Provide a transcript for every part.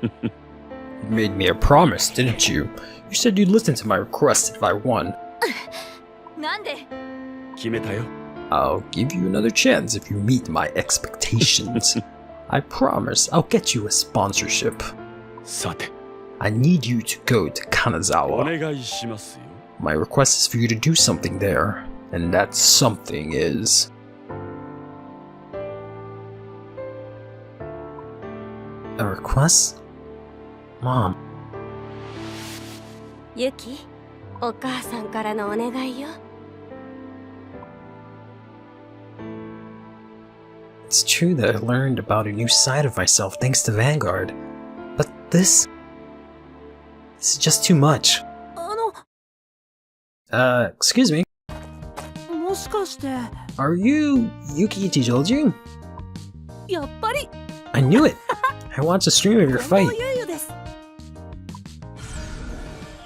You made me a promise, didn't you? You said you'd listen to my request if I won. I'll give you another chance if you meet my expectations. I promise I'll get you a sponsorship. I need you to go to Kanazawa. My request is for you to do something there, and that something is... A request? Mom. Yuki, お母さんからのお願いよ。 It's true that I learned about a new side of myself thanks to Vanguard. But this is just too much. Excuse me. もしかして Are you Yuki Chijoju? やっぱり I knew it! I watched a stream of your fight.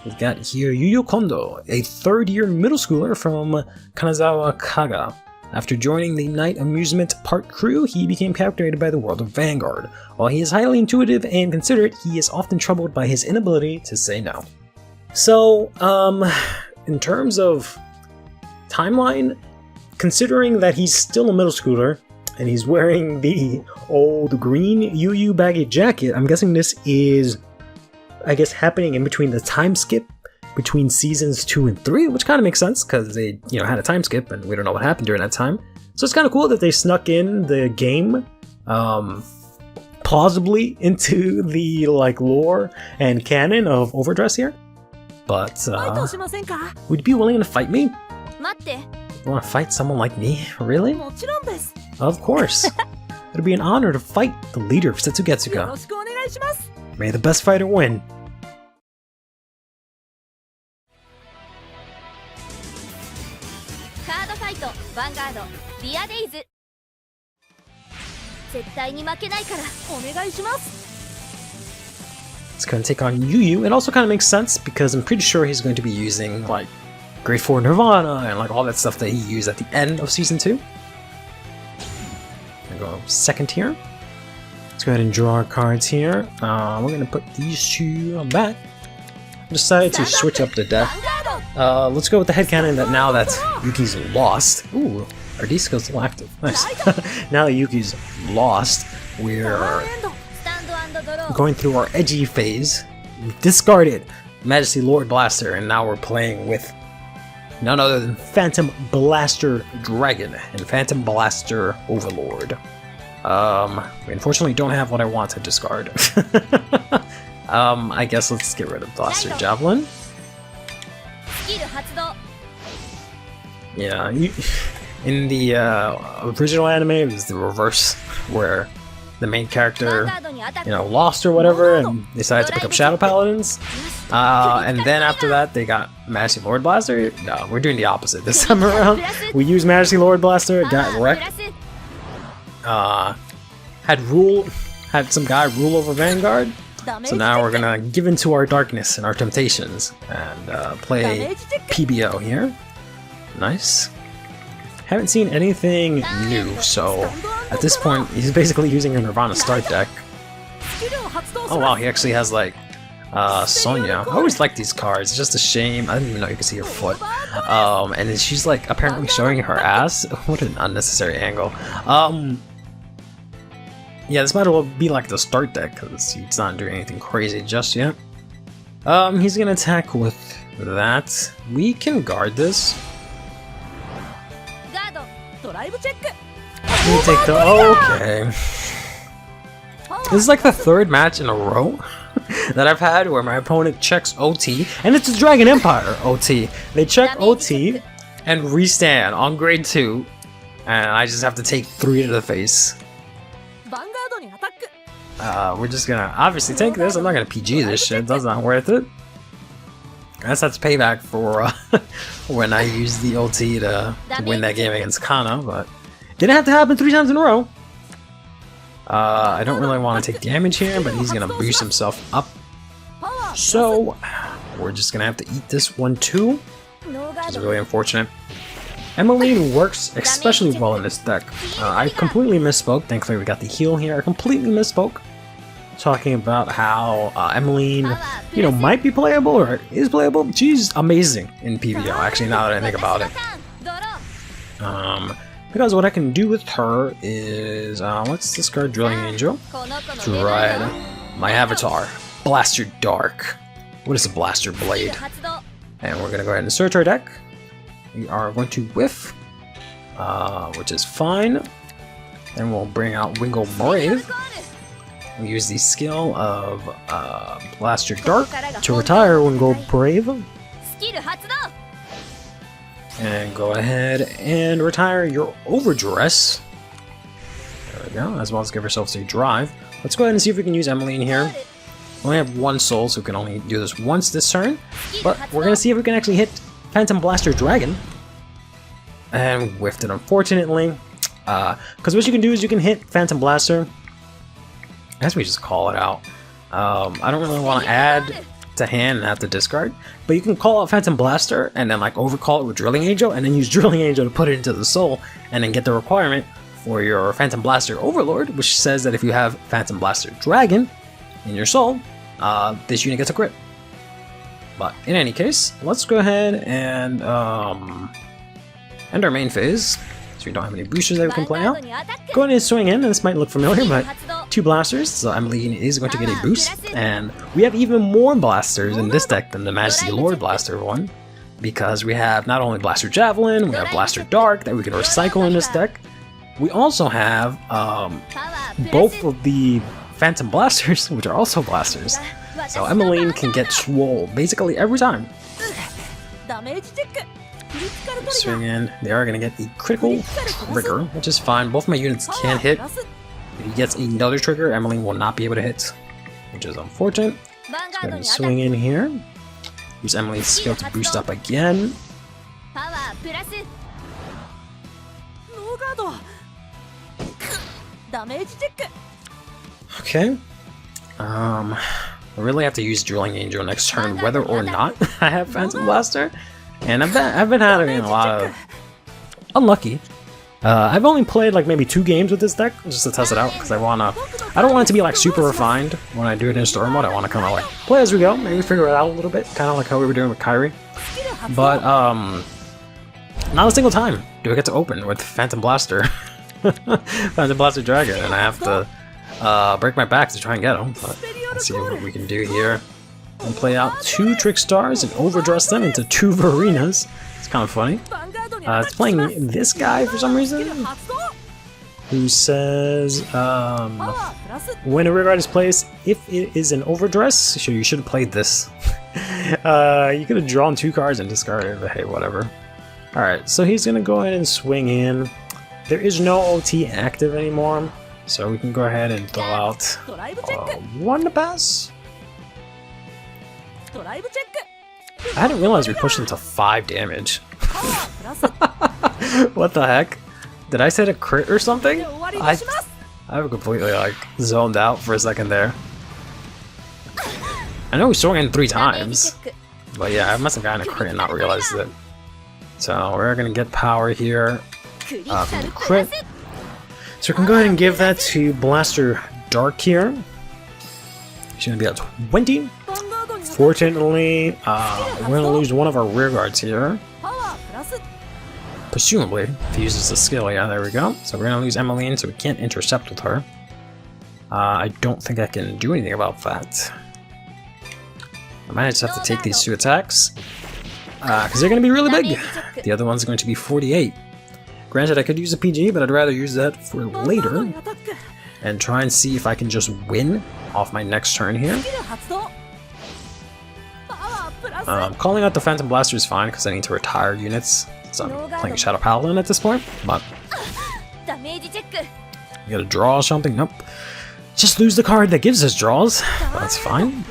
We've got here Yuyu Kondo, a third-year middle schooler from Kanazawa Kaga. After joining the night amusement park crew, he became captivated by the world of Vanguard. While he is highly intuitive and considerate, he is often troubled by his inability to say no. So, in terms of timeline, considering that he's still a middle schooler, and he's wearing the old green Yuyu baggy jacket, I'm guessing this is, happening in between the time skip between seasons 2 and 3, which kind of makes sense because they, had a time skip and we don't know what happened during that time. So it's kind of cool that they snuck in the game, plausibly into the lore and canon of Overdress here. But would you be willing to fight me? You want to fight someone like me? Really? Of course. It'd be an honor to fight the leader of Setsugetsuga. May the best fighter win. Cardfight Vanguard Via Days 絶対に負けないからお願いします It's gonna take on Yuyu. It also kind of makes sense because I'm pretty sure he's going to be using Grade 4 Nirvana and all that stuff that he used at the end of Season 2. I'm gonna go second tier. Let's go ahead and draw our cards here. We're gonna put these two back. I decided to switch up the deck. Let's go with the headcanon that now that Yuki's lost. Ooh, our D skill's still active. Nice. Now that Yuki's lost, we're going through our edgy phase. We've discarded Majesty Lord Blaster, and now we're playing with none other than Phantom Blaster Dragon and Phantom Blaster Overlord. We unfortunately don't have what I want to discard. I guess let's get rid of Blaster Javelin. Yeah, in the original anime, it was the reverse, where the main character, lost or whatever, and decided to pick up Shadow Paladins. And then after that, they got Majesty Lord Blaster. No, we're doing the opposite this time around. We used Majesty Lord Blaster, got wrecked. Had some guy rule over Vanguard. So now we're gonna give into our darkness and our temptations and play PBO here. Nice. Haven't seen anything new, so at this point he's basically using a Nirvana start deck. Oh wow, he actually has Sonya. I always like these cards. It's just a shame. I didn't even know you could see her foot. And then she's apparently showing her ass. What an unnecessary angle. Yeah, this might as well be the start deck because he's not doing anything crazy just yet. He's gonna attack with that. We can guard this. We take the okay. This is the third match in a row that I've had where my opponent checks OT, and it's a Dragon Empire OT. They check OT and restand on grade 2, and I just have to take 3 to the face. We're just gonna obviously take this. I'm not gonna PG this shit. That's not worth it. I guess that's payback for when I used the OT to win that game against Kana, but didn't have to happen 3 times in a row. I don't really want to take damage here, but he's gonna boost himself up. So we're just gonna have to eat this one too, which is really unfortunate. Emmeline works especially well in this deck. I completely misspoke. Thankfully we got the heal here. I completely misspoke. talking about how Emmeline, you know, might be playable or is playable. She's amazing in PvO, actually, now that I think about it. Because what I can do with her is, let's discard Drilling Angel. Dread. My avatar. Blaster Dark. What is a Blaster Blade? And we're gonna go ahead and search our deck. We are going to whiff, which is fine. Then we'll bring out Wingo Brave. We use the skill of Blaster Dark to retire Wingo Brave. And go ahead and retire your Overdress. There we go, as well as give ourselves a drive. Let's go ahead and see if we can use Emmeline here. We only have one soul, so we can only do this once this turn. But we're going to see if we can actually hit Phantom Blaster Dragon. And we whiffed it, unfortunately. Because what you can do is you can hit Phantom Blaster. I guess we just call it out. I don't really want to add to hand and have to discard. But you can call out Phantom Blaster and then like overcall it with Drilling Angel. And then use Drilling Angel to put it into the soul. And then get the requirement for your Phantom Blaster Overlord. Which says that if you have Phantom Blaster Dragon in your soul, this unit gets a crit. But in any case, let's go ahead and end our main phase. So we don't have any boosters that we can play out. Go ahead and swing in, and this might look familiar, but 2 blasters, so Emmeline is going to get a boost. And we have even more blasters in this deck than the Majesty Lord Blaster one. Because we have not only Blaster Javelin, we have Blaster Dark that we can recycle in this deck. We also have both of the Phantom Blasters, which are also blasters. So Emmeline can get swole basically every time. Swing in, they are going to get the critical trigger, which is fine. Both my units can hit. If he gets another trigger, Emmeline will not be able to hit, which is unfortunate. Let's go ahead and swing in here. Use Emmeline's skill to boost up again. Okay. I really have to use Drilling Angel next turn, whether or not I have Phantom Blaster. And I've been having a lot of unlucky. I've only played like maybe 2 games with this deck just to test it out because I don't want it to be like super refined when I do it in story mode. I want to kind of like play as we go, maybe figure it out a little bit, kind of like how we were doing with Kairi. But not a single time do I get to open with Phantom Blaster, Phantom Blaster Dragon, and I have to break my back to try and get him. But let's see what we can do here. And play out 2 Trick Stars and overdress them into 2 Varinas. It's kind of funny. It's playing this guy for some reason, who says, when a rear guard is placed, if it is an overdress, so you should have played this. You could have drawn 2 cards and discarded, but hey, whatever. Alright, so he's going to go ahead and swing in. There is no OT active anymore, so we can go ahead and throw out 1 to pass. I hadn't realized we pushed him to 5 damage. What the heck? Did I set a crit or something? I have completely like zoned out for a second there. I know we swung in 3 times, but yeah, I must have gotten a crit and not realized it. So we're gonna get power here from the crit. So we can go ahead and give that to Blaster Dark here. She's gonna be at 20. Fortunately, we're going to lose one of our rear guards here. Presumably, if he uses the skill, yeah, there we go. So we're going to lose Emmeline, so we can't intercept with her. I don't think I can do anything about that. I might just have to take these 2 attacks, because they're going to be really big. The other one's going to be 48. Granted, I could use a PG, but I'd rather use that for later. And try and see if I can just win off my next turn here. Calling out the Phantom Blaster is fine because I need to retire units, so I'm playing Shadow Paladin at this point, but you gotta draw or something? Nope. Just lose the card that gives us draws, but that's fine.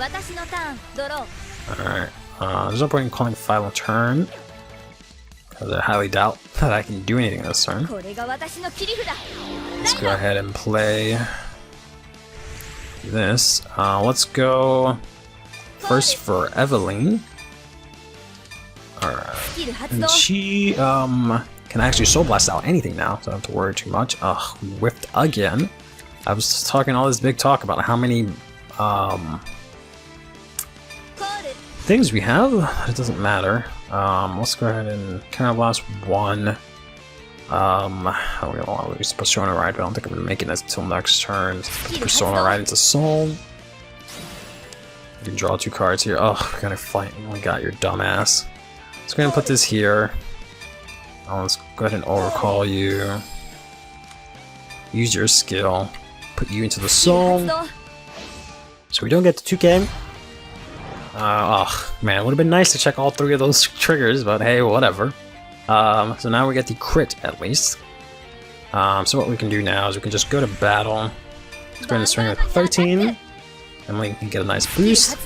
Alright, there's no point in calling Final Turn, because I highly doubt that I can do anything this turn. Let's go ahead and play this. Let's go first for Eveline. Alright. And she can actually Soul Blast out anything now, so I don't have to worry too much. Ugh, whiffed again. I was talking all this big talk about how many things we have. It doesn't matter. Let's go ahead and Counterblast 1. We're gonna use Persona Ride, but I don't think I'm gonna make it until next turn. Persona Ride into Soul. You can draw 2 cards here. Oh, we're gonna fight. Oh my god, your dumbass. Let's go ahead and put this here. Let's go ahead and overcall you. Use your skill. Put you into the Soul. So we don't get to 2K. Oh man, it would have been nice to check all 3 of those triggers, but hey, whatever. So now we get the crit at least. So what we can do now is we can just go to battle. Let's go ahead and swing with 13. And we can get a nice boost.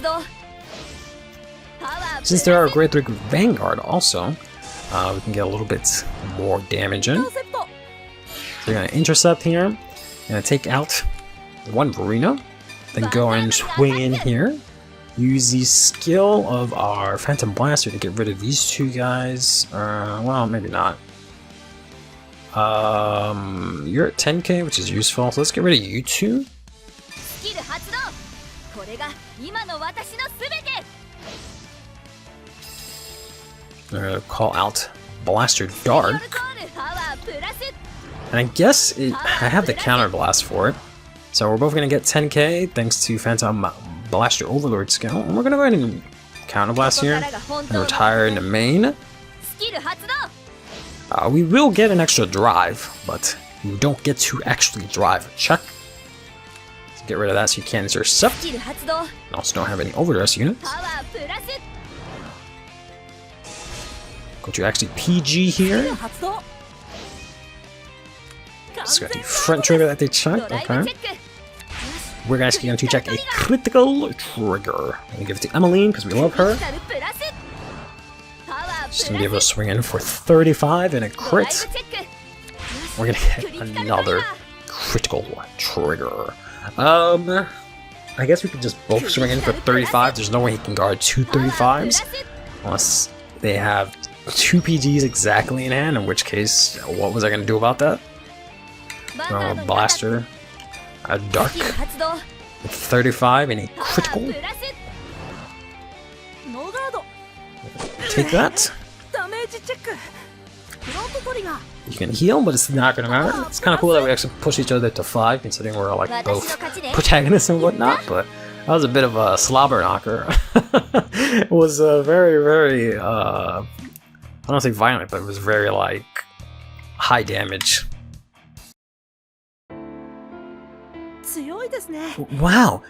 Since there are Grade 3 Vanguard also, we can get a little bit more damage in. So we're going to intercept here. Gonna take out 1 Verena. Then go and swing in here. Use the skill of our Phantom Blaster to get rid of these 2 guys. Well, maybe not. You're at 10k, which is useful, so let's get rid of you 2. I'm gonna call out Blaster Dark. And I guess I have the counter blast for it. So we're both gonna get 10k thanks to Phantom Blaster Overlord skill. And we're gonna go ahead and counterblast here and retire into main. We will get an extra drive, but you don't get to actually drive a check. Let's get rid of that so you can't intercept. And also don't have any overdress units. Go to actually PG here. Just got the front trigger that they checked. Okay. We're actually going to check a critical trigger. We give it to Emmeline because we love her. Just going to give it a swing in for 35 and a crit. We're going to get another critical trigger. I guess we could just both swing in for 35. There's no way he can guard 2 35s. Unless they have 2 PGs exactly in hand, in which case, what was I going to do about that? Blaster. A Dark. With 35 and a critical. Take that. You can heal, but it's not gonna matter. It's kind of cool that we actually push each other to 5, considering we're like both protagonists and whatnot, but that was a bit of a slobber knocker. It was very, very, I don't want to say violent, but it was very, like, high damage. Wow!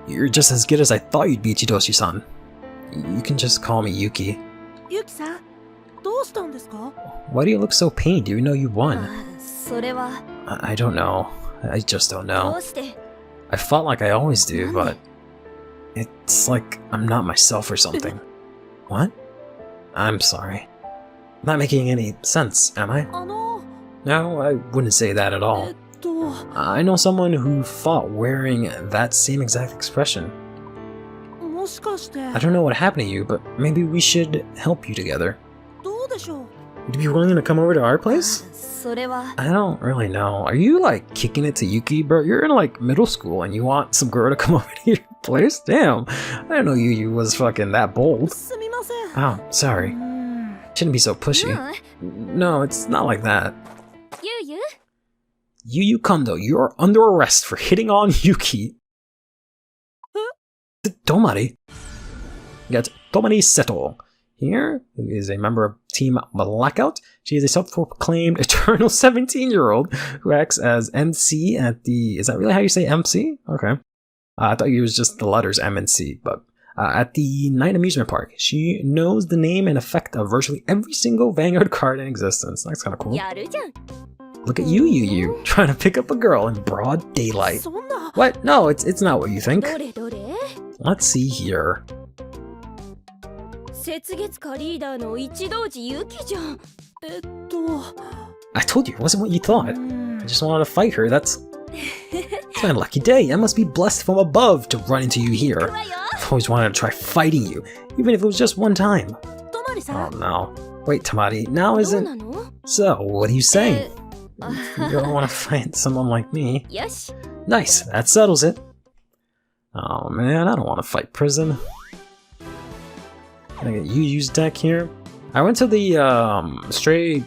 You're just as good as I thought you'd be, Chidoshi-san. You can just call me Yuki. Yuki-san, why do you look so pained even though you won? I don't know. I just don't know. I felt like I always do, but it's like I'm not myself or something. What? I'm sorry. I'm not making any sense, am I? No, I wouldn't say that at all. I know someone who fought wearing that same exact expression. I don't know what happened to you, but maybe we should help you together. Would you be willing to come over to our place? I don't really know. Are you like kicking it to Yuki, bro? You're in like middle school and you want some girl to come over to your place? Damn, I didn't know Yuyu was fucking that bold. Oh, sorry. Shouldn't be so pushy. No, it's not like that. Yuyu Kondo, you're under arrest for hitting on Yuki. Tomari. You got Tomari Seto here, who is a member of Team Blackout. She is a self-proclaimed eternal 17-year-old who acts as MC at the... Is that really how you say MC? Okay. I thought it was just the letters M and C, but... at the night amusement park, she knows the name and effect of virtually every single Vanguard card in existence. That's kind of cool. Look at you, Yuyu, trying to pick up a girl in broad daylight. What? No, it's not what you think. Let's see here. I told you, it wasn't what you thought. I just wanted to fight her, that's my lucky day. I must be blessed from above to run into you here. I've always wanted to try fighting you, even if it was just one time. Oh no. Wait, Tomari, now isn't... So, what do you say? You don't want to fight someone like me. Nice, that settles it. Oh man, I don't want to fight prison. Can I get Yuyu's deck here? I went to the stray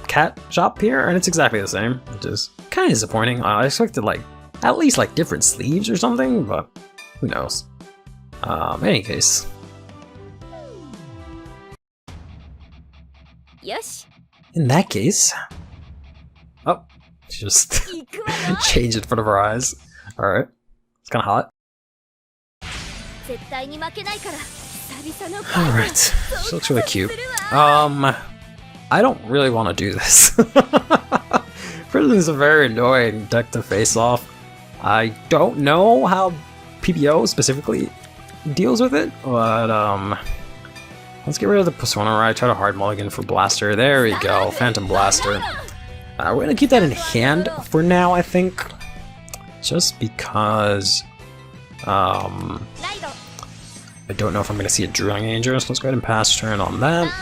cat shop here, and it's exactly the same, which is kind of disappointing. I expected like at least like different sleeves or something, but who knows. In any case. In that case. Oh, she just changed it in front of our eyes. Alright. It's kind of hot. Alright. She looks really cute. I don't really want to do this. Prison is a very annoying deck to face off. I don't know how PBO specifically deals with it, but let's get rid of the Persona Ride, try to hard mulligan for Blaster. There we go, Phantom Blaster. We're gonna keep that in hand for now, I think. Just because I don't know if I'm gonna see a Drilling Angel, so let's go ahead and pass turn on that.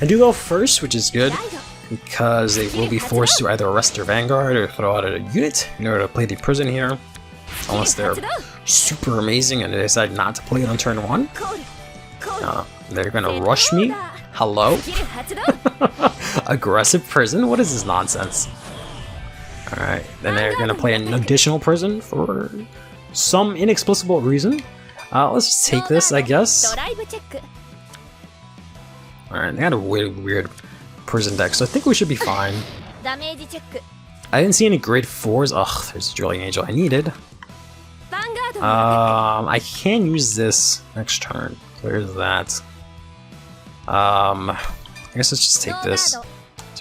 I do go first, which is good, because they will be forced to either arrest their Vanguard or throw out a unit in order to play the prison here. Unless they're super amazing and they decide not to play it on turn 1. They're gonna rush me. Hello? Aggressive prison? What is this nonsense? Alright, then they're gonna play an additional prison for some inexplicable reason. Let's just take this, I guess. Alright, they had a weird prison deck, so I think we should be fine. I didn't see any grade 4s. Ugh, there's a Drilling Angel I needed. I can use this next turn. There's that. I guess let's just take this. So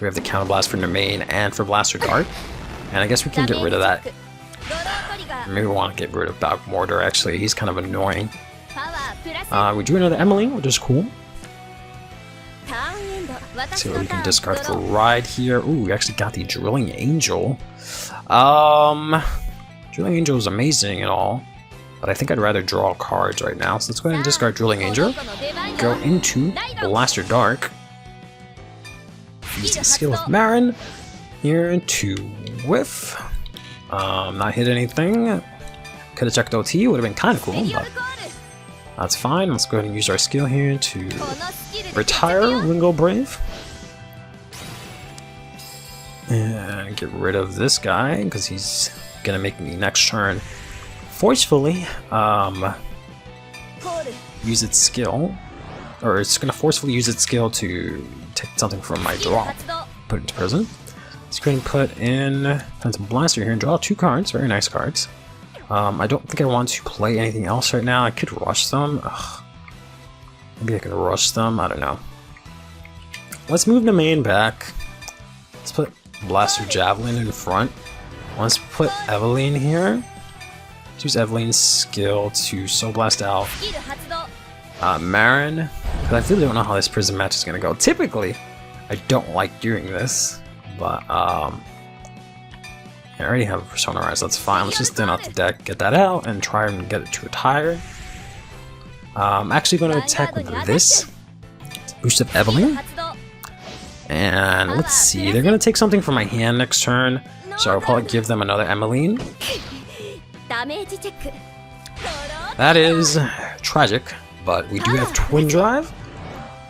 we have the Counter Blast for the main and for Blaster Dart. And I guess we can get rid of that. Maybe we want to get rid of Balk Mortar, actually. He's kind of annoying. We drew another Emmeline, which is cool. Let's see what we can discard for Ride here. Ooh, we actually got the Drilling Angel. Drilling Angel is amazing and all, but I think I'd rather draw cards right now. So let's go ahead and discard Drilling Angel. Go into Blaster Dark. Use the skill of Marin here to whiff. Not hit anything. Could have checked OT, would have been kind of cool, but that's fine. Let's go ahead and use our skill here to retire Wingo Brave. And get rid of this guy, because he's gonna make me next turn forcefully use its skill. Or it's gonna forcefully use its skill to take something from my draw, put it into prison. Let's go ahead and put in Phantom Blaster here and draw 2 cards, very nice cards. I don't think I want to play anything else right now. I could rush them. Ugh. Maybe I could rush them, I don't know. Let's move the main back. Let's put Blaster Javelin in front. Let's put Eveline here. Let's use Eveline's skill to Soul Blast out Marin. Because I really don't know how this prison match is going to go. Typically, I don't like doing this, but I already have a Persona Rise, that's fine. Let's just thin out the deck, get that out, and try and get it to retire. I'm actually going to attack with this. Boost up Eveline. And let's see, they're going to take something from my hand next turn, so I'll probably give them another Emmeline. That is tragic, but we do have Twin Drive,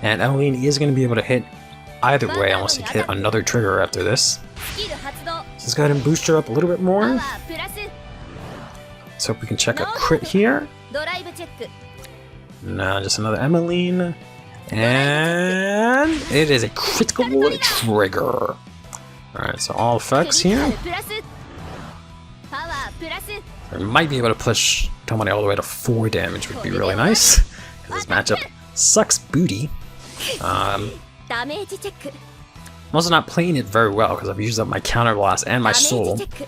and Emmeline is going to be able to hit either way unless you hit another trigger after this. Let's go ahead and boost her up a little bit more. Let's hope we can check a crit here. No, just another Emmeline. And it is a critical trigger. Alright, so all effects here. I might be able to push Tomari all the way to 4 damage, would be really nice. Because this matchup sucks booty. I'm also not playing it very well because I've used up my Counter Blast and my Soul. So I'm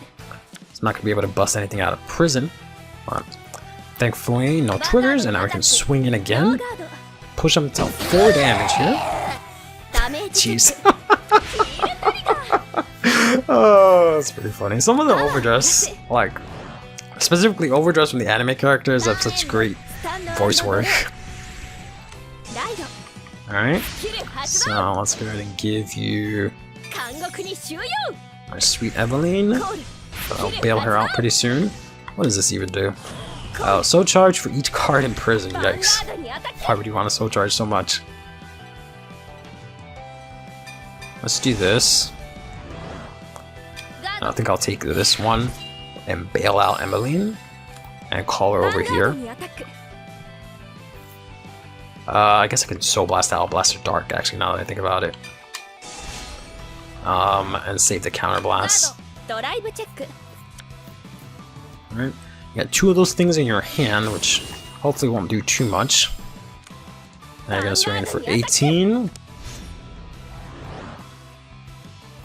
not going to be able to bust anything out of prison. But thankfully, no triggers, and now we can swing in again. Push him to 4 damage here. Jeez. Oh, that's pretty funny. Some of the overdress, like, specifically overdress from the anime characters, have such great voice work. Alright, so let's go ahead and give you our sweet Eveline. I'll bail her out pretty soon. What does this even do? Oh, soul charge for each card in prison. Yikes. Why would you want to soul charge so much? Let's do this. I think I'll take this one and bail out Emmeline and call her over here. I guess I can Soul Blast out Blaster Dark, actually, now that I think about it. And save the counter blast. Alright, you got 2 of those things in your hand, which hopefully won't do too much. Now you're gonna swing in for 18.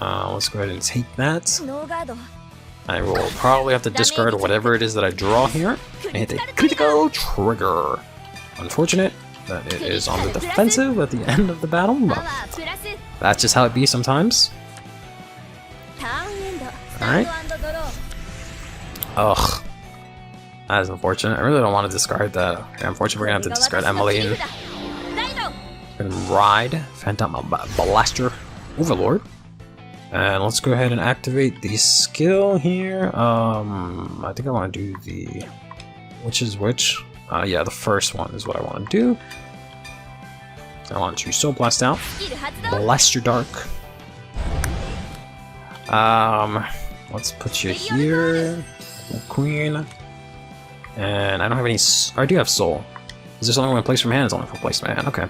Let's go ahead and take that. I will probably have to discard whatever it is that I draw here and hit a critical trigger. Unfortunate that it is on the defensive at the end of the battle, but that's just how it be sometimes. Alright. Ugh. That is unfortunate. I really don't want to discard that. Okay, unfortunately, we're gonna have to discard Emmeline. We're gonna ride Phantom Blaster Overlord. And let's go ahead and activate the skill here. I think I want to do the... Which is which? Yeah, the first one is what I want to do. I want to Soul Blast out. Blaster Dark. Let's put you here. Queen. And I don't have any... I do have Soul. Is this only one place from hand? It's only for place from hand. Okay.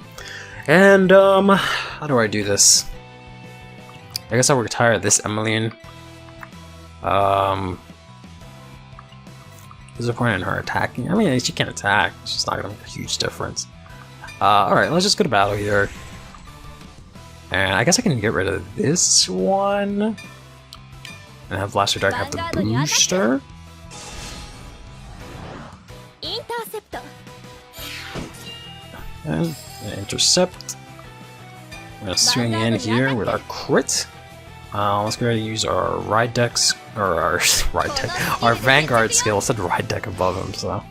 And, how do I do this? I guess I'll retire this Emmeline. There's a point in her attacking. I mean, she can't attack. She's not gonna make a huge difference. Alright, let's just go to battle here. And I guess I can get rid of this one. And have Blaster Dark have the booster. And intercept. I'm gonna swing in here with our crit. Let's go ahead and use our ride decks, or our our Vanguard skill. I said ride deck above him, so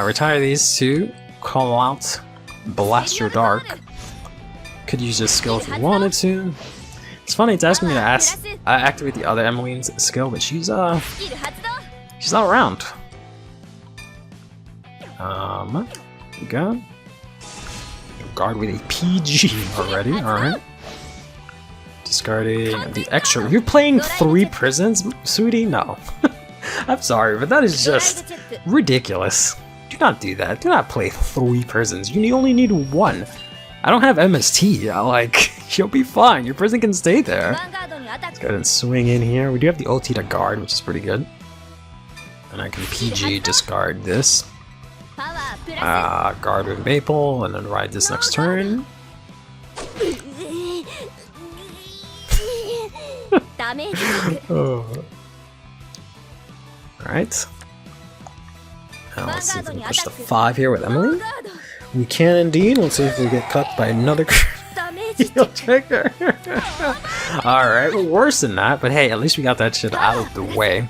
retire these 2. Call out Blaster Dark. Could use this skill if you wanted to. It's funny, it's asking me to activate the other Emmeline's skill, but she's not around. There we go. Guard with a PG already. Alright. Discarding the extra. You're playing 3 prisons, sweetie? No. I'm sorry, but that is just ridiculous. Do not do that. Do not play 3 prisons. You only need 1. I don't have MST. Like, you'll be fine. Your prison can stay there. Let's go ahead and swing in here. We do have the OT to guard, which is pretty good. And I can PG discard this. Guard with Maple, and then ride this next turn. Oh. Alright. Now let's see if we can push the 5 here with Emmeline. We can indeed. Let's see if we get cut by another heal trigger. Alright, we're worse than that, but hey, at least we got that shit out of the way.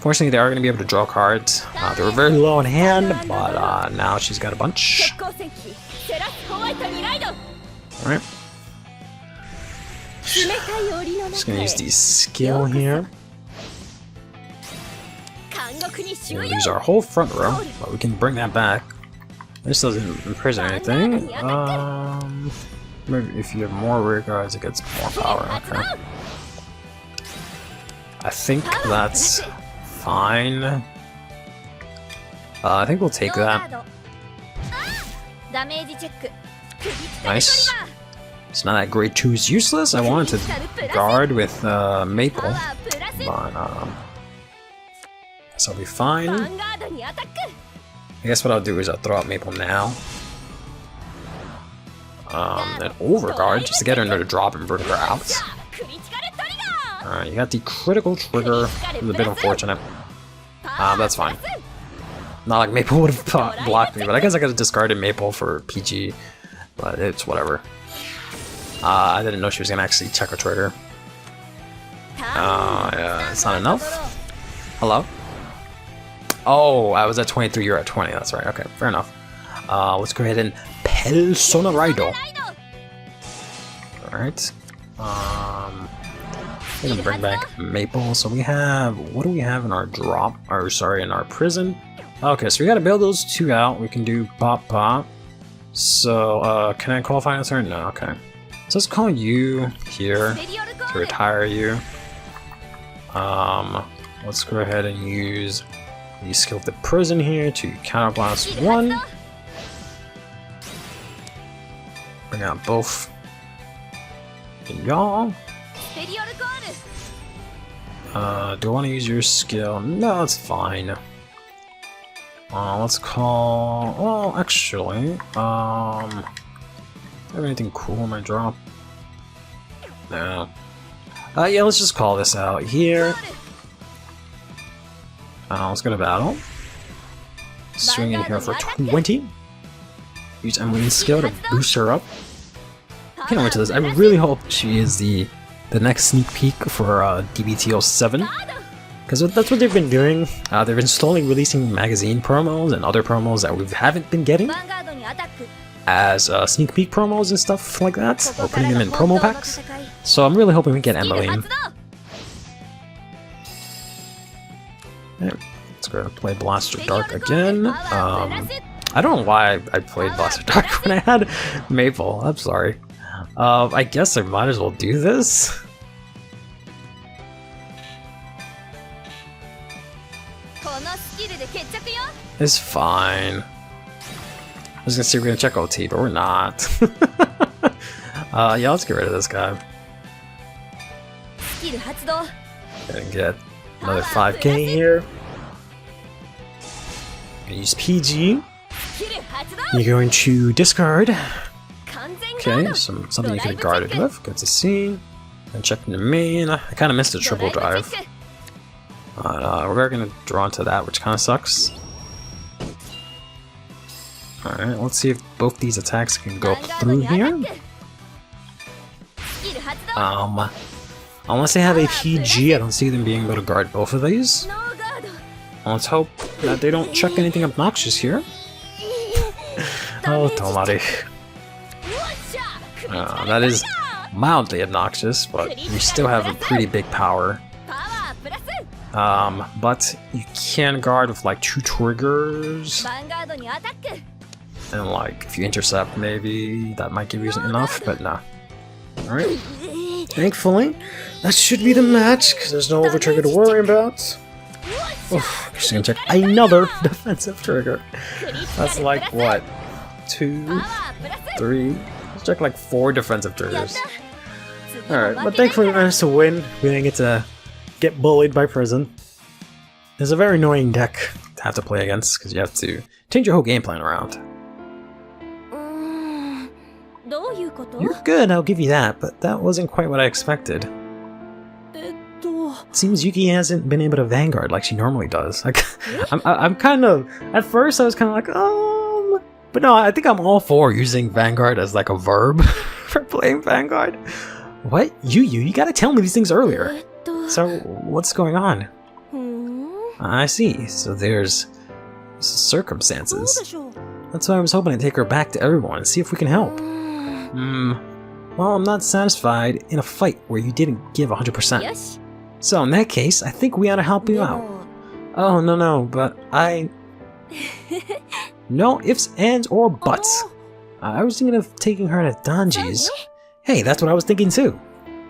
Fortunately, they are going to be able to draw cards. They were very low in hand, but now she's got a bunch. Alright. Just going to use the skill here. We'll use our whole front row, but we can bring that back. This doesn't imprison anything. Maybe if you have more rear guards, it gets more power. Okay. I think that's fine. I think we'll take that. Nice. So now that grade 2 is useless. I wanted to guard with Maple, but guess I'll be fine. I guess what I'll do is I'll throw out Maple now. Then overguard just to get her to drop and bring her out. Alright, you got the critical trigger. It was a bit unfortunate. That's fine. Not like Maple would have blocked me, but I guess I could have discarded Maple for PG. But it's whatever. I didn't know she was gonna actually check her trigger. Yeah, it's not enough. Hello? Oh, I was at 23, you're at 20, that's right. Okay, fair enough. Let's go ahead and Persona Raido. Alright. We're gonna bring back Maple. So we have, what do we have in our drop? Or sorry, in our prison? Okay, so we gotta build those two out. We can do Pop Pop. So, can I qualify a turn? No, okay. So let's call you here to retire you. Let's go ahead and use the skill of the prison here to counterblast 1. Bring out both y'all. Do I want to use your skill? No, it's fine. Let's call... Well, actually, have anything cool in my drop? No. Yeah, let's just call this out here. Let's go to battle. Swing in here for 20. Use Emily's skill to boost her up. Can't wait to this. I really hope she is the next sneak peek for DBTO7. Because that's what they've been doing. They've been slowly releasing magazine promos and other promos that we haven't been getting as sneak peek promos and stuff like that, or putting them in promo packs. So I'm really hoping we get Emmeline. Let's go play Blaster Dark again. I don't know why I played Blaster Dark when I had Maple. I'm sorry. I guess I might as well do this. It's fine. I was gonna say we're gonna check OT, but we're not. Yeah, let's get rid of this guy. And get another 5k here. Gonna use PG. You're going to discard. Okay, something you can guard it with. Good to see. And checking the main. I kind of missed the triple drive. We're gonna draw into that, which kind of sucks. Alright, let's see if both these attacks can go through here. Unless they have a PG, I don't see them being able to guard both of these. Let's hope that they don't chuck anything obnoxious here. Oh, Tomari. That is mildly obnoxious, but we still have a pretty big power. But you can guard with like 2 triggers. And like, if you intercept maybe, that might give you enough, but nah. Alright. Thankfully, that should be the match, because there's no over-trigger to worry about. Oof, just gonna check another defensive trigger. That's like, what? 2, 3... Let's check like 4 defensive triggers. Alright, but thankfully we managed to win. We didn't get to get bullied by prison. It's a very annoying deck to have to play against, because you have to change your whole game plan around. You're good, I'll give you that, but that wasn't quite what I expected. It seems Yuki hasn't been able to Vanguard like she normally does. Like, I'm kind of... At first I was kind of like, but no, I think I'm all for using Vanguard as like a verb for playing Vanguard. What? Yuyu, you gotta tell me these things earlier. So, what's going on? I see, so there's circumstances. That's why I was hoping to take her back to everyone and see if we can help. Well, I'm not satisfied in a fight where you didn't give 100%. So in that case, I think we ought to help you out. Oh, no, but I... No ifs, ands, or buts. I was thinking of taking her to Danji's. Hey, that's what I was thinking too.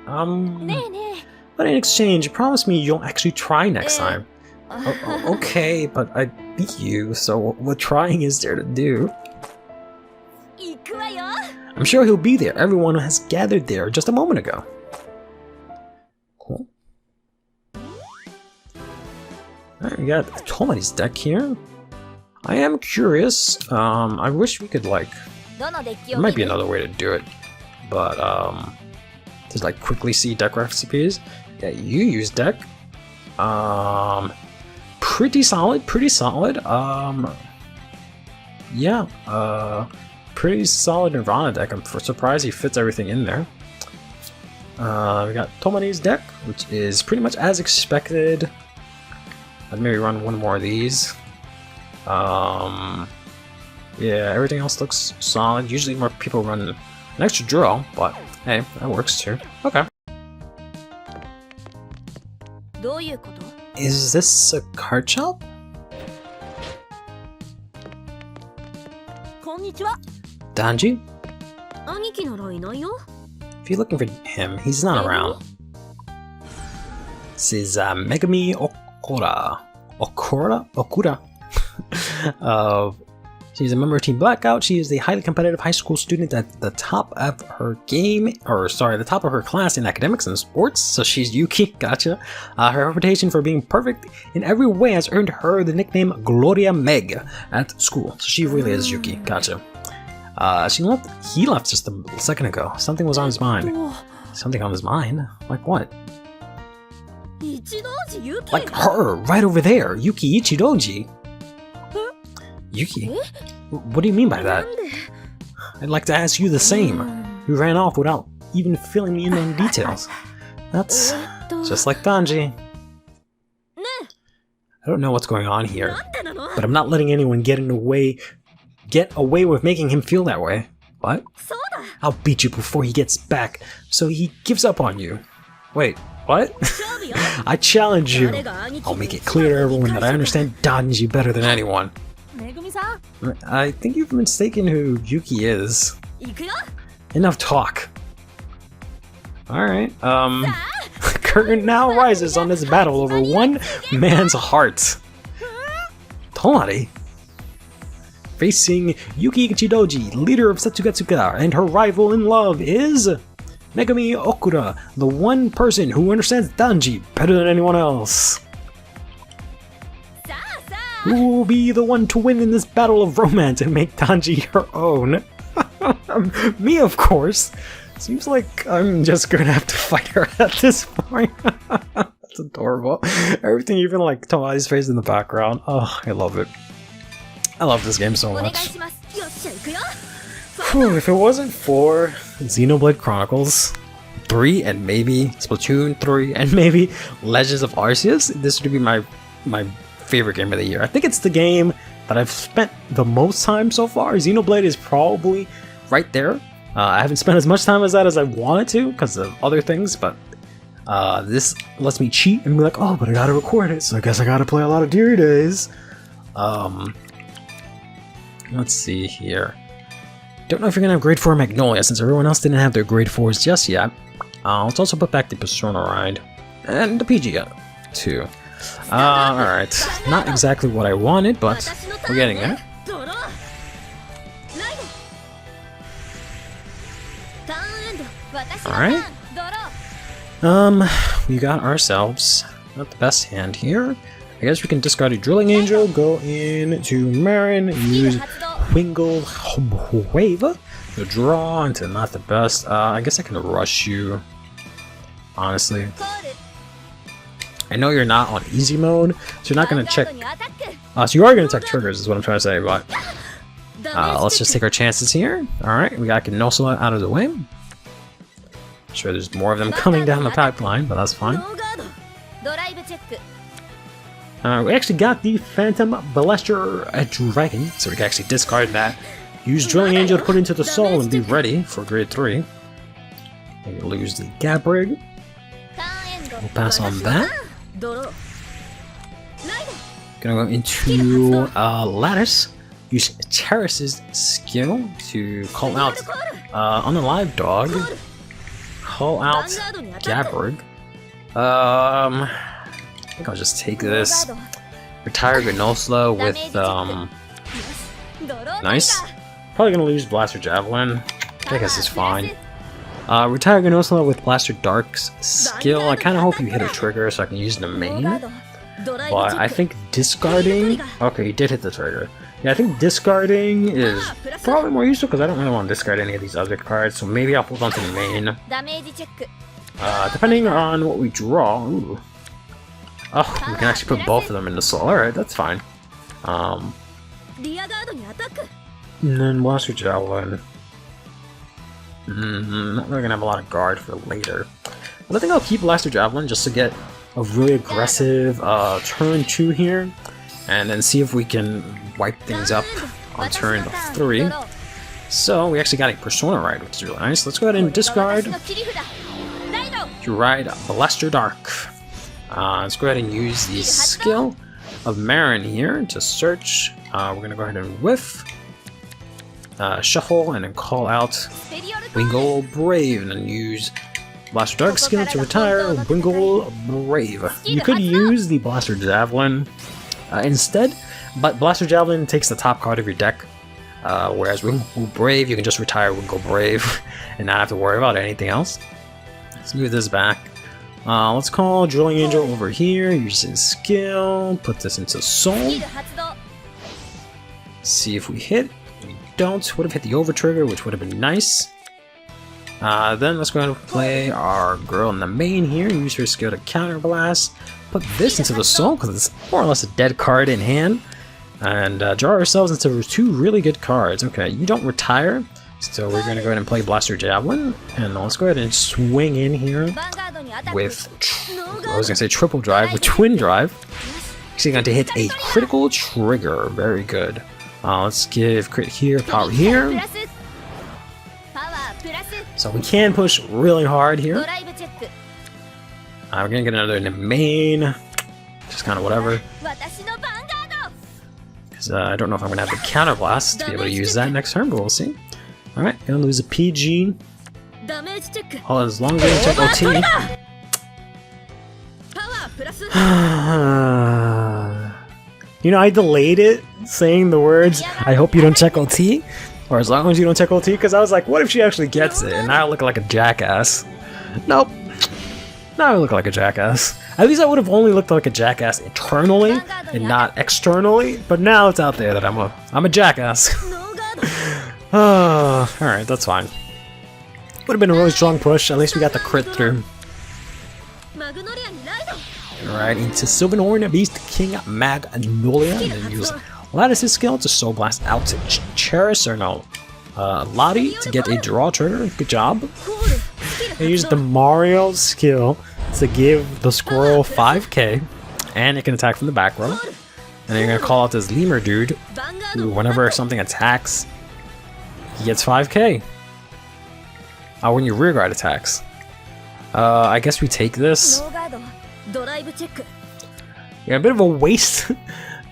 But in exchange, promise me you'll actually try next time. Okay, but I beat you, so what trying is there to do? I'm sure he'll be there. Everyone has gathered there just a moment ago. Cool. Alright, we got Tomari's deck here. I am curious. I wish we could like... There might be another way to do it. But, just like quickly see deck recipes. Yeah, Yuyu's deck. Pretty solid, pretty solid. Yeah, pretty solid Nirvana deck. I'm surprised he fits everything in there. We got Tomari's deck, which is pretty much as expected. I'd maybe run one more of these. Yeah, everything else looks solid. Usually more people run an extra draw, but hey, that works too. Okay. どういうこと？ Is this a card shop? こんにちは。 Danji? 兄貴ならいないよ。 If you're looking for him, he's not around. This is Megami Okura. Okura? She's a member of Team Blackout. She is a highly competitive high school student at the top of her the top of her class in academics and sports. So she's Yuki, gotcha. Her reputation for being perfect in every way has earned her the nickname Gloria Meg at school. So she really is Yuki, gotcha. He left just a second ago. Something was on his mind. Something on his mind? Like what? Like her, right over there, Yuki Ichidoji. Yuki? What do you mean by that? I'd like to ask you the same. You ran off without even filling me in on details. That's just like Danji. I don't know what's going on here, but I'm not letting anyone get away with making him feel that way. What? I'll beat you before he gets back, so he gives up on you. Wait, what? I challenge you. I'll make it clear to everyone that I understand Danji better than anyone. I think you've mistaken who Yuki is. Enough talk. Alright, curtain now rises on this battle over one man's heart. Tomari. Facing Yuki Ichidoji, leader of Setsugatsuka, and her rival in love is Megami Okura, the one person who understands Danji better than anyone else. Who will be the one to win in this battle of romance and make Danji her own? Me, of course. Seems like I'm just gonna have to fight her at this point. That's adorable. Everything, even like Tomari's face in the background. Oh, I love it. I love this game so much. Whew, if it wasn't for Xenoblade Chronicles 3 and maybe Splatoon 3 and maybe Legends of Arceus, this would be my favorite game of the year. I think it's the game that I've spent the most time so far. Xenoblade is probably right there. I haven't spent as much time as that as I wanted to because of other things, but this lets me cheat and be like, oh, but I gotta record it, so I guess I gotta play a lot of Deary Days. Let's see here. Don't know if you're gonna have grade 4 Magnolia since everyone else didn't have their grade 4s just yet. Let's also put back the Persona Ride and the PG too. Alright. Not exactly what I wanted, but we're getting there. Alright. We got ourselves not the best hand here. I guess we can discard a Drilling Angel, go into Marin, use Wingle Wave to draw into not the best. I guess I can rush you, honestly. I know you're not on easy mode, so you're not going to check. So you are going to check triggers, is what I'm trying to say, but let's just take our chances here. Alright, we got Kinosula out of the way. Sure, there's more of them coming down the pipeline, but that's fine. We actually got the Phantom Ballester Dragon, so we can actually discard that. Use Drilling Angel to put into the soul and be ready for grade 3. We lose the Gabrig. We'll pass on that. Gonna go into Lattice. Use Terrace's skill to call out Unalive Dog. Call out Gabrig. I think I'll just take this. Retire Gnosla with nice. Probably gonna lose Blaster Javelin. I guess it's fine. Retire Gnosla with Blaster Dark's skill. I kind of hope you hit a trigger so I can use the main. But I think discarding... Okay, you did hit the trigger. Yeah, I think discarding is probably more useful because I don't really want to discard any of these other cards. So maybe I'll hold on to the main. Depending on what we draw... Ooh. Oh, we can actually put both of them in the soul. Alright, that's fine. And then Blaster Javelin. Not really gonna have a lot of guard for later. But I think I'll keep Blaster Javelin just to get a really aggressive turn 2 here. And then see if we can wipe things up on turn 3. So we actually got a Persona Ride, which is really nice. Let's go ahead and discard to ride Blaster Dark. Let's go ahead and use the skill of Marin here to search. We're going to go ahead and whiff, shuffle, and then call out Wingle Brave, and then use Blaster Dark skill to retire Wingle Brave. You could use the Blaster Javelin instead, but Blaster Javelin takes the top card of your deck, whereas Wingle Brave, you can just retire Wingle Brave and not have to worry about anything else. Let's move this back. Let's call Drilling Angel over here, use his skill, put this into Soul. See if we hit. We don't. Would have hit the Overtrigger, which would have been nice. Then let's go ahead and play our girl in the main here, use her skill to counterblast. Put this into the Soul, because it's more or less a dead card in hand. And draw ourselves into 2 really good cards. Okay, you don't retire, so we're going to go ahead and play Blaster Javelin. And let's go ahead and swing in here with, I was going to say triple drive, with Twin Drive. Actually going to hit a critical trigger. Very good. Let's give crit here, power here. So we can push really hard here. We're going to get another in the main. Just kind of whatever. Because I don't know if I'm going to have the Counter Blast to be able to use that next turn, but we'll see. Alright, going to lose a PG. Oh, as long as we don't check OT. You know, I delayed it saying the words, I hope you don't check OT, or as long as you don't check OT, because I was like, what if she actually gets it, and I look like a jackass? Nope. Now I look like a jackass. At least I would have only looked like a jackass internally, and not externally, but now it's out there that I'm a jackass. Alright, that's fine. Would have been a really strong push, at least we got the crit through. Alright, into Sylvanhorn Beast King Magnolia, and then use Lattice's skill to Soul Blast out to Cherish, or no, Lottie to get a draw trigger. Good job. And use the Mario skill to give the squirrel 5k, and it can attack from the back row. And then you're going to call out this Lemur dude, who whenever something attacks, he gets 5k. When your rear guard attacks. I guess we take this. Yeah, a bit of a waste.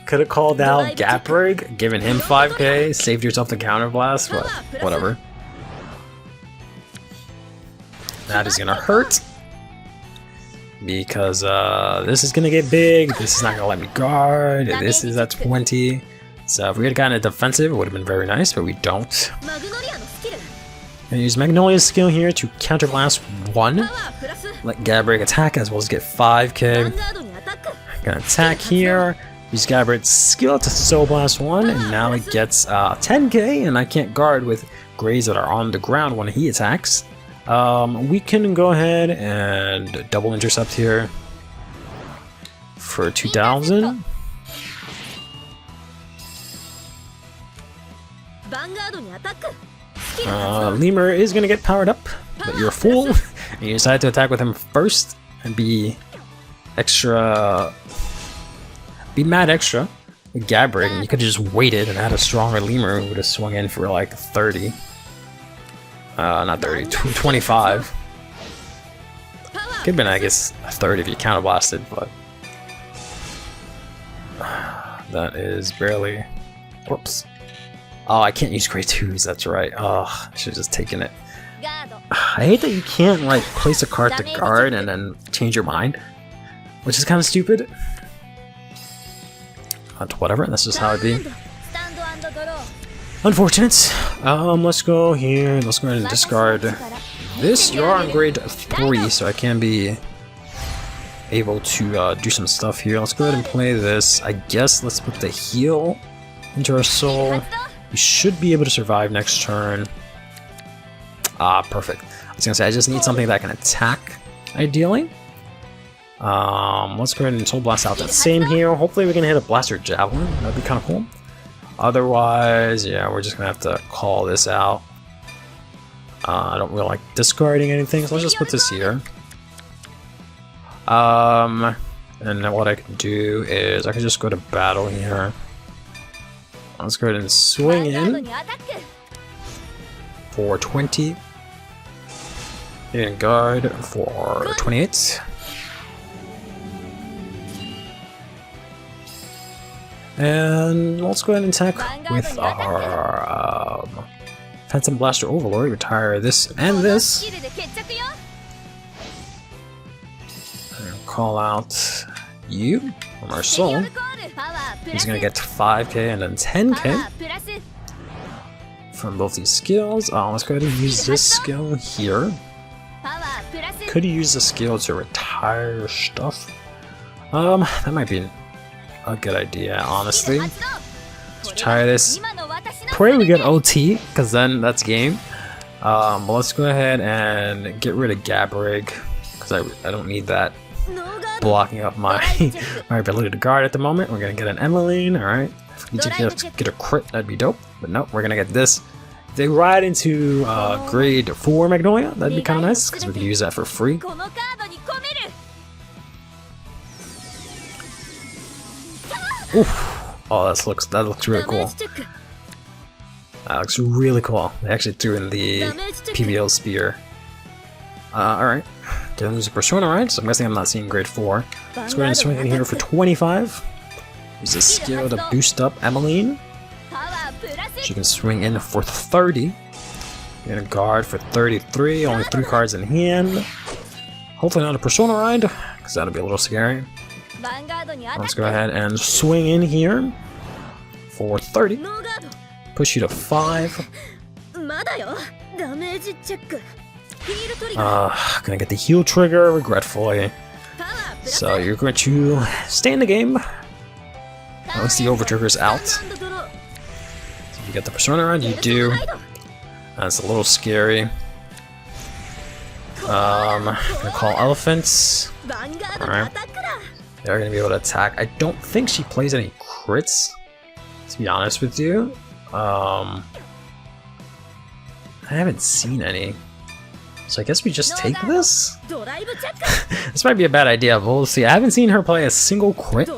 Could have called out Gaprig, given him 5k, saved yourself the counterblast, but whatever. That is gonna hurt. Because this is gonna get big, this is not gonna let me guard, this is at 20. So if we had gotten a defensive, it would have been very nice, but we don't. Gonna use Magnolia's skill here to counterblast 1. Let Gabrig attack as well as get 5k. Gonna attack here. Use Gabrig's skill to Soul Blast 1, and now it gets 10k, and I can't guard with Greys that are on the ground when he attacks. We can go ahead and double intercept here for 2000. Lemur is gonna get powered up, but you're a fool, and you decide to attack with him first and be mad extra with Gabrig, and you could have just waited and had a stronger Lemur who would have swung in for like 30. Not 30, 25. Could have been, I guess, a 30 if you counterblasted, but that is barely. Whoops. Oh, I can't use Grey 2s, that's right. Oh, I should have just taken it. I hate that you can't, like, place a card to guard and then change your mind, which is kind of stupid. But whatever, that's just how it be. Unfortunate. Let's go here. Let's go ahead and discard this. You're on grade 3, so I can be able to do some stuff here. Let's go ahead and play this. I guess let's put the heal into our soul. We should be able to survive next turn. Perfect. I was gonna say, I just need something that can attack, ideally. Let's go ahead and Soul Blast out that same here. Hopefully we can hit a Blaster Javelin. That'd be kind of cool. Otherwise, yeah, we're just gonna have to call this out. I don't really like discarding anything, so let's just put this here. And then what I can do is I can just go to battle here. Let's go ahead and swing in for 20. And guard for 28. And let's go ahead and attack with our Phantom Blaster Overlord. Retire this and this. And call out you from our soul. He's gonna get 5k and then 10k from both these skills. Let's go ahead and use this skill here. Could use the skill to retire stuff. That might be a good idea, honestly. Let's retire this. Pray we get OT, because then that's game. Let's go ahead and get rid of Gabrig, because I don't need that blocking up my my ability to guard at the moment. We're gonna get an Emmeline, alright. If we get a crit, that'd be dope. But nope, we're gonna get this. If they ride into grade 4 Magnolia, that'd be kinda nice, because we can use that for free. Oof. Oh, that looks really cool. That looks really cool. They actually threw in the PBL spear. Alright. Didn't lose a Persona, right? So I'm guessing I'm not seeing grade 4. Let's go ahead and swing in here for 25. Use a skill to boost up Emmeline. She can swing in for 30. Get a guard for 33. Only 3 cards in hand. Hopefully not a Persona ride, because that'll be a little scary. Let's go ahead and swing in here for 30. Push you to 5. Gonna get the heal trigger, regretfully. So you're going to stay in the game. Once the overtrigger's out. So if you get the Persona run, you do. That's a little scary. Gonna call elephants. Alright. They're gonna be able to attack. I don't think she plays any crits, to be honest with you. I haven't seen any. So I guess we just take this? This might be a bad idea, but we'll see. I haven't seen her play a single crit,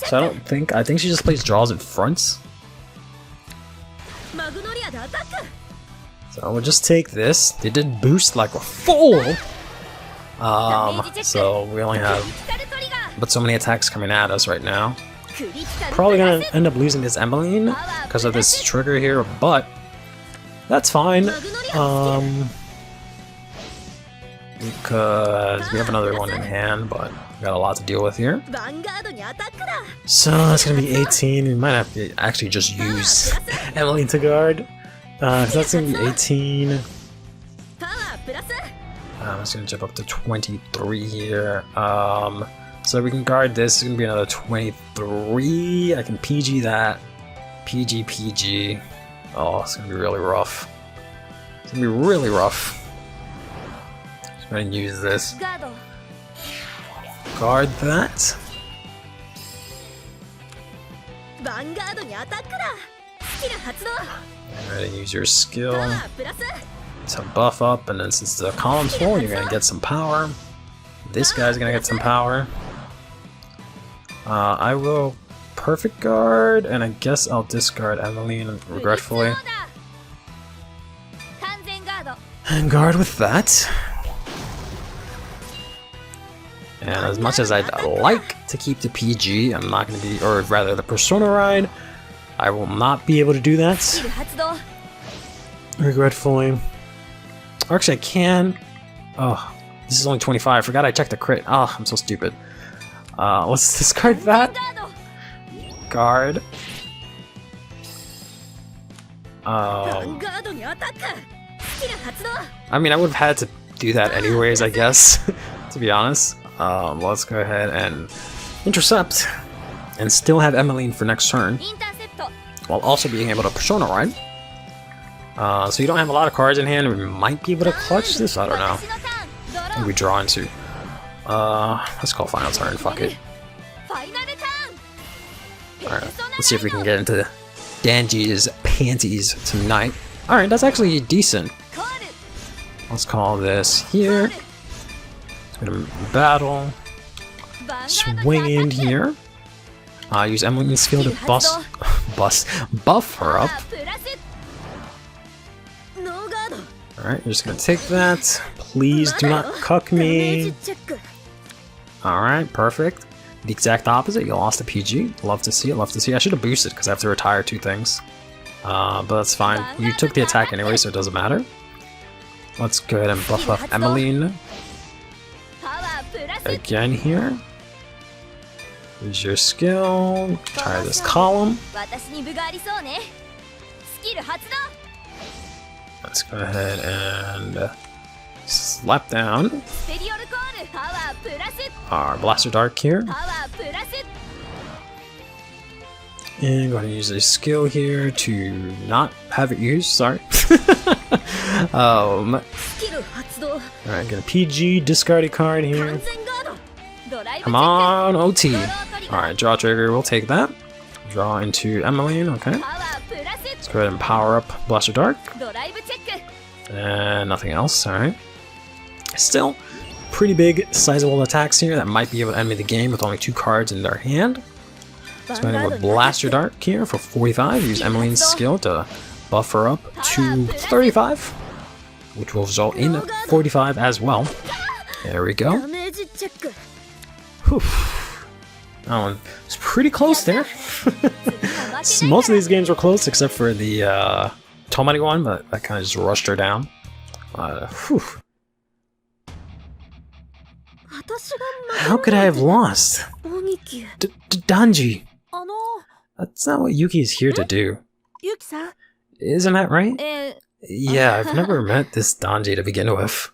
so I think she just plays draws and fronts. So we'll just take this. They did boost like a fool! So we only have but so many attacks coming at us right now. Probably gonna end up losing this Emmeline because of this trigger here, but that's fine. Because we have another one in hand, but we got a lot to deal with here. So that's gonna be 18. We might have to actually just use Emmeline to guard. Because that's gonna be 18. I'm just gonna jump up to 23 here. So we can guard this. It's gonna be another 23. I can PG that. PG. Oh, it's gonna be really rough. It's gonna be really rough. Just gonna use this. Guard that. Alright, use your skill to buff up, and then since the column's full, you're gonna get some power. This guy's gonna get some power. I will perfect guard, and I guess I'll discard Emmeline regretfully. And guard with that. And as much as I'd like to keep the PG, I'm not gonna be, or rather the Persona ride, I will not be able to do that. Regretfully. Or actually I can. Oh, this is only 25. I forgot I checked the crit. Oh, I'm so stupid. Let's discard that. Guard. I mean, I would have had to do that anyways, I guess, to be honest. Let's go ahead and intercept and still have Emmeline for next turn, while also being able to Persona ride. So you don't have a lot of cards in hand. We might be able to clutch this. I don't know. What do we draw into? Let's call final turn. Fuck it. Alright, let's see if we can get into Danji's panties tonight. Alright, that's actually decent. Let's call this here. Gonna battle. Swing in here. Use Emmeline's skill to buff her up. Alright, you're just gonna take that. Please do not cuck me. Alright, perfect. the exact opposite. You lost a PG. Love to see it, love to see it. I should have boosted because I have to retire 2 things. But that's fine. You took the attack anyway, so it doesn't matter. Let's go ahead and buff up Emmeline. Again here. Here's your skill. Try this column. Let's go ahead and slap down our Blaster Dark here. And go ahead and use a skill here to not have it used, sorry. Alright, get a PG, discard a card here. Come on, OT. Alright, draw trigger, we'll take that. Draw into Emmeline, okay. Let's go ahead and power up Blaster Dark. And nothing else, alright. Still, pretty big, sizable attacks here that might be able to end me the game with only 2 cards in their hand. Let's go ahead with Blaster Dark here for 45. Use Emmeline's skill to buff her up to 35, which will result in 45 as well. There we go. Whew. That one was pretty close there. Most of these games were close except for the Tomari one, but that kind of just rushed her down. Whew. How could I have lost? Danji! That's not what Yuki is here to do. Isn't that right? Yeah, I've never met this Danji to begin with.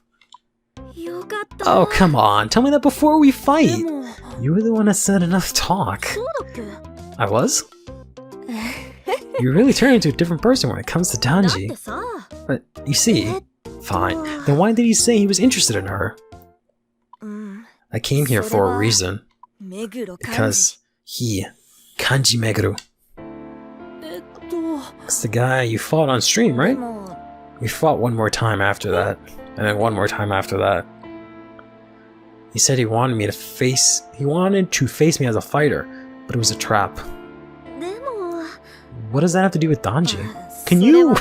Oh, come on, tell me that before we fight! You were the one that said enough talk. I was? You really turn into a different person when it comes to Danji. But, you see, fine, then why did he say he was interested in her? I came here for a reason. Because he, Kanji Meguru. It's the guy you fought on stream, right? We fought one more time after that, and then one more time after that. He said he wanted to face me as a fighter, but it was a trap. What does that have to do with Danji? Can you?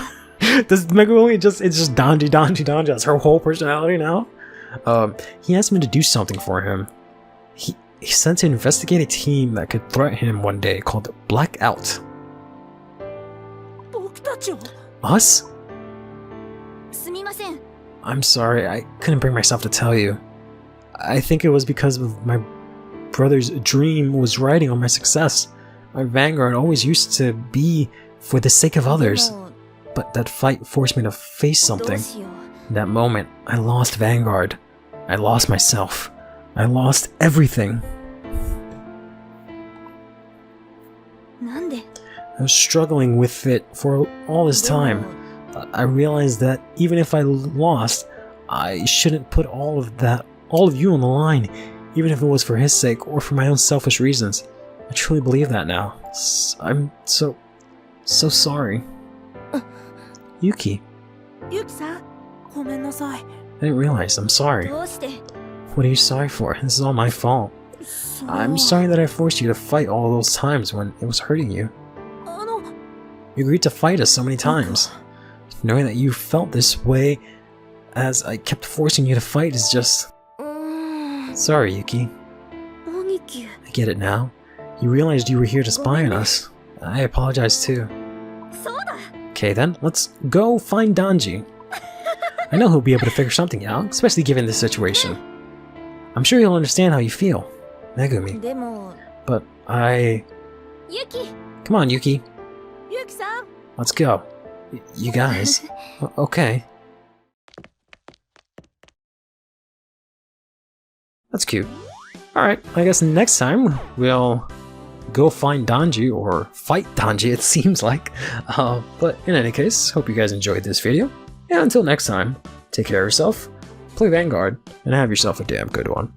Does Meguru only it's just Danji, that's her whole personality now? He asked me to do something for him. He sent to investigate a team that could threaten him one day called Blackout. Us? I'm sorry, I couldn't bring myself to tell you. I think it was because of my brother's dream was riding on my success. My Vanguard always used to be for the sake of others. But that fight forced me to face something. In that moment, I lost Vanguard. I lost myself. I lost everything. I was struggling with it for all this time. I realized that even if I lost, I shouldn't put all of you on the line, even if it was for his sake or for my own selfish reasons. I truly believe that now. I'm so sorry. Yuki. I didn't realize. I'm sorry. What are you sorry for? This is all my fault. I'm sorry that I forced you to fight all those times when it was hurting you. You agreed to fight us so many times. Knowing that you felt this way as I kept forcing you to fight is just... Sorry, Yuki. I get it now. You realized you were here to spy on us. I apologize too. Okay then, let's go find Danji. I know he'll be able to figure something out, especially given this situation. I'm sure he'll understand how you feel, Megumi. But Yuki! Come on, Yuki. Yuki-san! Let's go. You guys. Okay. That's cute. Alright, I guess next time we'll go find Danji, or fight Danji it seems like. But in any case, hope you guys enjoyed this video. And until next time, take care of yourself, play Vanguard, and have yourself a damn good one.